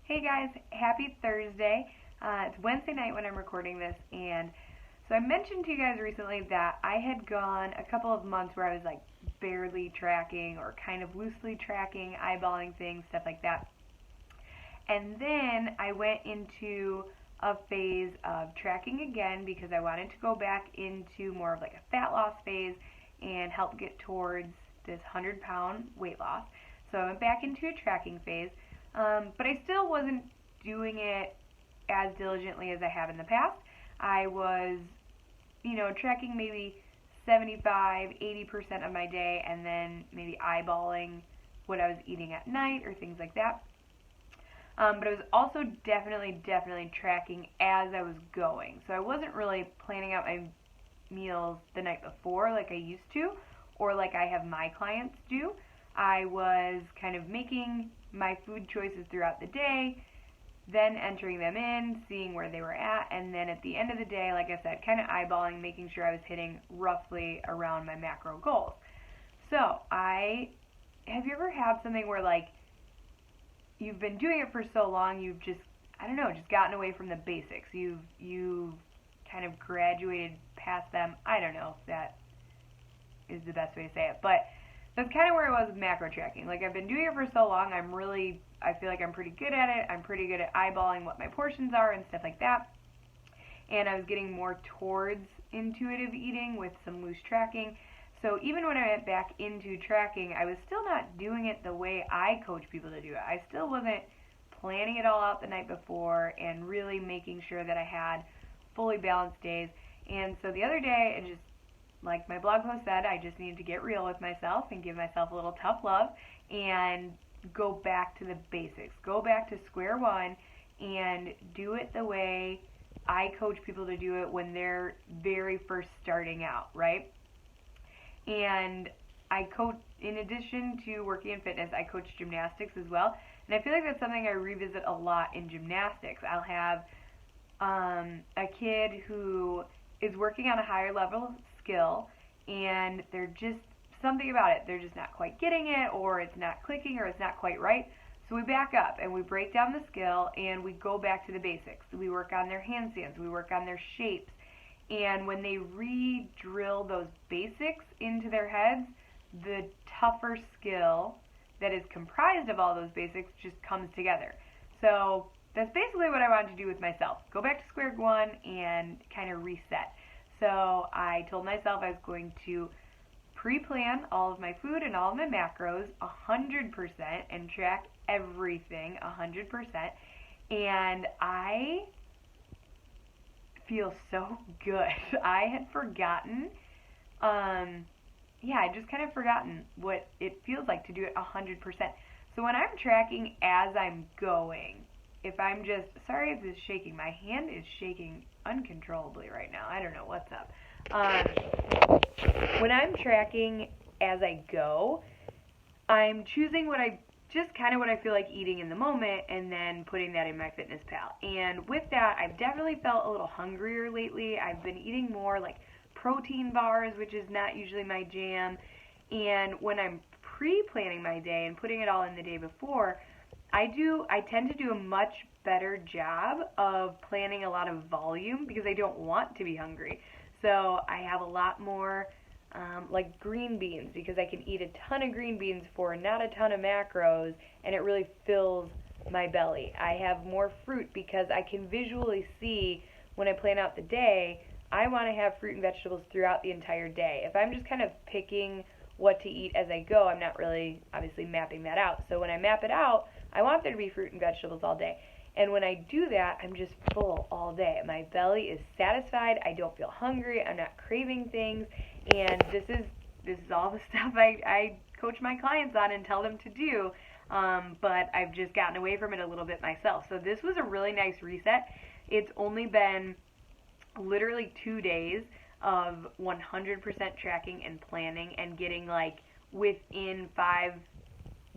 Hey guys, happy Thursday. It's Wednesday night when I'm recording this, and so I mentioned to you guys recently that I had gone a couple of months where I was like barely tracking or kind of loosely tracking, eyeballing things, stuff like that. And then I went into a phase of tracking again because I wanted to go back into more of like a fat loss phase and help get towards this 100-pound weight loss. So I went back into a tracking phase, but I still wasn't doing it as diligently as I have in the past. I was, tracking maybe 75, 80% of my day and then maybe eyeballing what I was eating at night or things like that. But I was also definitely tracking as I was going. So I wasn't really planning out my meals the night before like I used to, or like I have my clients do. I was kind of making my food choices throughout the day, then entering them in, seeing where they were at, and then at the end of the day, like I said, kind of eyeballing, making sure I was hitting roughly around my macro goals. So have you ever had something where like you've been doing it for so long, you've just, I don't know, just gotten away from the basics. You've kind of graduated past them. I don't know if that is the best way to say it, but that's kind of where I was with macro tracking. Like, I've been doing it for so long, I feel like I'm pretty good at it. I'm pretty good at eyeballing what my portions are and stuff like that. And I was getting more towards intuitive eating with some loose tracking. So even when I went back into tracking, I was still not doing it the way I coach people to do it. I still wasn't planning it all out the night before and really making sure that I had fully balanced days. And so the other day, it just, like my blog post said, I just needed to get real with myself and give myself a little tough love and go back to the basics. Go back to square one and do it the way I coach people to do it when they're very first starting out, right? And I coach, in addition to working in fitness, I coach gymnastics as well. And I feel like that's something I revisit a lot in gymnastics. I'll have a kid who is working on a higher level skill, and they're just something about it. They're just not quite getting it, or it's not clicking, or it's not quite right. So we back up and we break down the skill and we go back to the basics. We work on their handstands, we work on their shapes. And when they re-drill those basics into their heads, the tougher skill that is comprised of all those basics just comes together. So that's basically what I wanted to do with myself. Go back to square one and kind of reset. So I told myself I was going to pre-plan all of my food and all of my macros 100% and track everything 100%. And I feel so good. I had forgotten, I just kind of forgotten what it feels like to do it 100%. So when I'm tracking as I'm going, if I'm just, sorry if this is shaking, my hand is shaking uncontrollably right now. I don't know what's up. When I'm tracking as I go, I'm choosing what I feel like eating in the moment and then putting that in MyFitnessPal. And with that, I've definitely felt a little hungrier lately. I've been eating more like protein bars, which is not usually my jam. And when I'm pre-planning my day and putting it all in the day before, I tend to do a much better job of planning a lot of volume because I don't want to be hungry. So I have a lot more like green beans because I can eat a ton of green beans for not a ton of macros, and it really fills my belly. I have more fruit because I can visually see when I plan out the day, I want to have fruit and vegetables throughout the entire day. If I'm just kind of picking what to eat as I go, I'm not really obviously mapping that out. So when I map it out, I want there to be fruit and vegetables all day. And when I do that, I'm just full all day. My belly is satisfied. I don't feel hungry. I'm not craving things. And this is all the stuff I coach my clients on and tell them to do. But I've just gotten away from it a little bit myself. So this was a really nice reset. It's only been literally 2 days of 100% tracking and planning and getting like within 5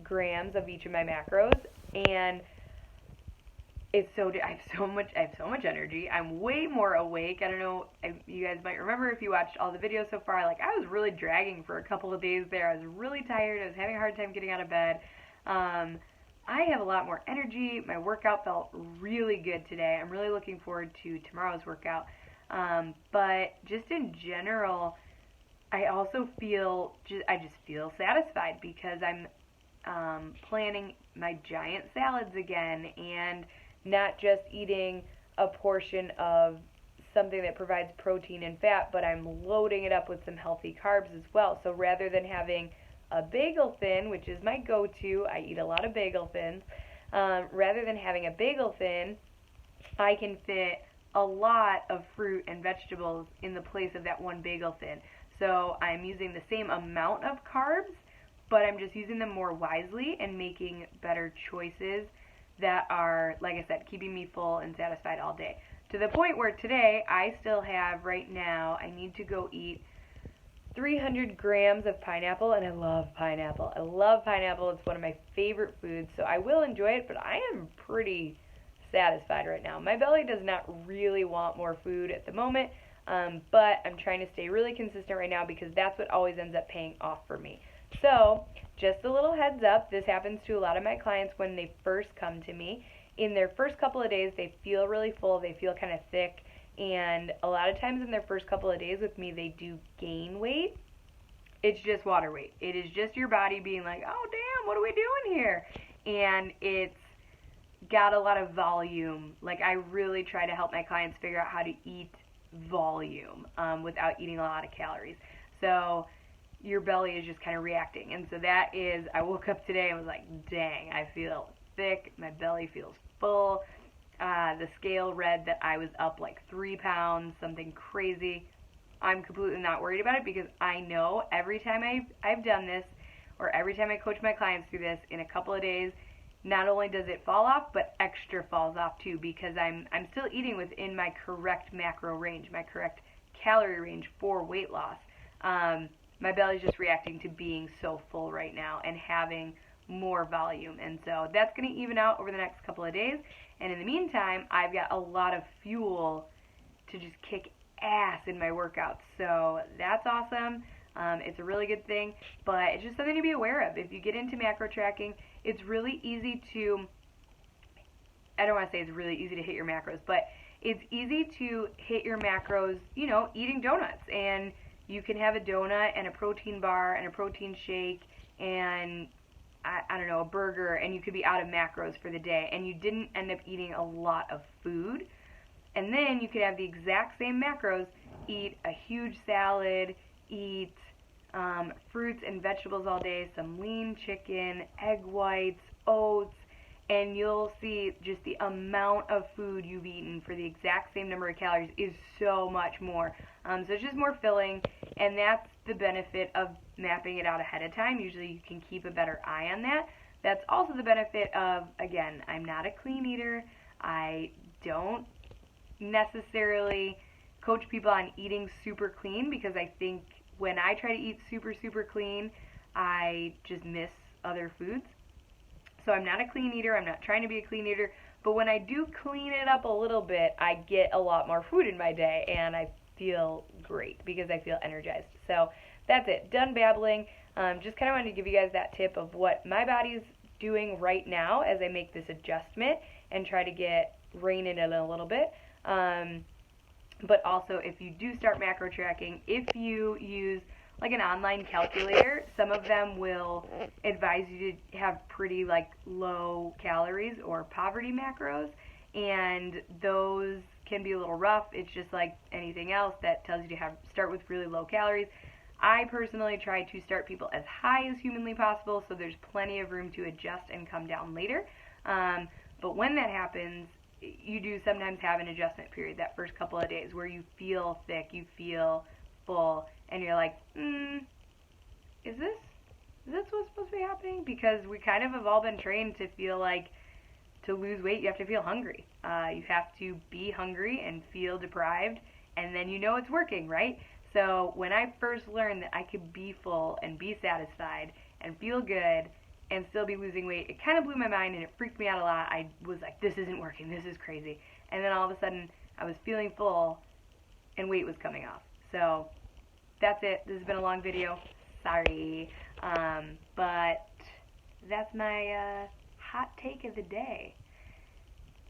grams of each of my macros, and I have so much energy. I'm way more awake. I don't know, you guys might remember if you watched all the videos so far, like I was really dragging for a couple of days there. I was really tired. I was having a hard time getting out of bed. I have a lot more energy. My workout felt really good today. I'm really looking forward to tomorrow's workout. But just in general, I also feel I just feel satisfied because I'm planning my giant salads again and not just eating a portion of something that provides protein and fat, but I'm loading it up with some healthy carbs as well. So rather than having a bagel thin, which is my go-to, I eat a lot of bagel thins, rather than having a bagel thin, I can fit a lot of fruit and vegetables in the place of that one bagel thin. So I'm using the same amount of carbs, but I'm just using them more wisely and making better choices that are, like I said, keeping me full and satisfied all day. To the point where today I still have, right now, I need to go eat 300 grams of pineapple, and I love pineapple. I love pineapple. It's one of my favorite foods, so I will enjoy it, but I am pretty satisfied right now. My belly does not really want more food at the moment, but I'm trying to stay really consistent right now because that's what always ends up paying off for me. So, just a little heads up, this happens to a lot of my clients when they first come to me. In their first couple of days, they feel really full, they feel kind of thick, and a lot of times in their first couple of days with me, they do gain weight. It's just water weight. It is just your body being like, oh damn, what are we doing here? And it's got a lot of volume. Like, I really try to help my clients figure out how to eat volume without eating a lot of calories. So your belly is just kind of reacting. And so that is, I woke up today and was like, dang, I feel thick. My belly feels full. The scale read that I was up like 3 pounds, something crazy. I'm completely not worried about it because I know every time I've done this, or every time I coach my clients through this, in a couple of days, not only does it fall off, but extra falls off too, because I'm still eating within my correct macro range, my correct calorie range for weight loss. My belly's just reacting to being so full right now and having more volume, and so that's going to even out over the next couple of days. And in the meantime, I've got a lot of fuel to just kick ass in my workouts, so that's awesome. It's a really good thing, but it's just something to be aware of. If you get into macro tracking, it's really easy to, I don't want to say it's really easy to hit your macros, but it's easy to hit your macros, you know, eating donuts. And you can have a donut and a protein bar and a protein shake and I don't know, a burger, and you could be out of macros for the day, and you didn't end up eating a lot of food. And then you could have the exact same macros, eat a huge salad, eat fruits and vegetables all day, some lean chicken, egg whites, oats, and you'll see just the amount of food you've eaten for the exact same number of calories is so much more. So it's just more filling, and that's the benefit of mapping it out ahead of time. Usually you can keep a better eye on that. That's also the benefit of, again, I'm not a clean eater. I don't necessarily coach people on eating super clean because I think when I try to eat super, super clean, I just miss other foods. So I'm not a clean eater. I'm not trying to be a clean eater. But when I do clean it up a little bit, I get a lot more food in my day, and I feel great because I feel energized. So that's it. Done babbling. Just kind of wanted to give you guys that tip of what my body's doing right now as I make this adjustment and try to rein it in a little bit. But also, if you do start macro tracking, if you use like an online calculator, some of them will advise you to have pretty like low calories or poverty macros, and those can be a little rough. It's just like anything else that tells you to start with really low calories. I personally try to start people as high as humanly possible, so there's plenty of room to adjust and come down later. But when that happens, you do sometimes have an adjustment period that first couple of days where you feel thick, you feel full, and you're like, is this what's supposed to be happening? Because we kind of have all been trained to feel like to lose weight, you have to feel hungry. You have to be hungry and feel deprived, and then you know it's working, right? So when I first learned that I could be full and be satisfied and feel good and still be losing weight, it kind of blew my mind and it freaked me out a lot. I was like, this isn't working, this is crazy. And then all of a sudden, I was feeling full and weight was coming off. So that's it. This has been a long video. Sorry. But that's my hot take of the day.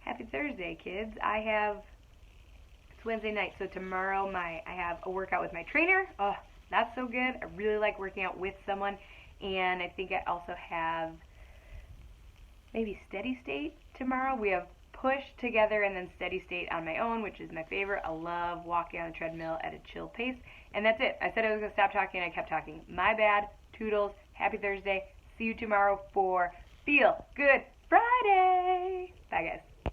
Happy Thursday, kids. It's Wednesday night, so tomorrow I have a workout with my trainer. Oh, that's so good. I really like working out with someone, and I think I also have maybe steady state tomorrow. We have push together and then steady state on my own, which is my favorite. I love walking on the treadmill at a chill pace. And that's it. I said I was going to stop talking, and I kept talking. My bad. Toodles. Happy Thursday. See you tomorrow for Feel Good Friday. Bye, guys.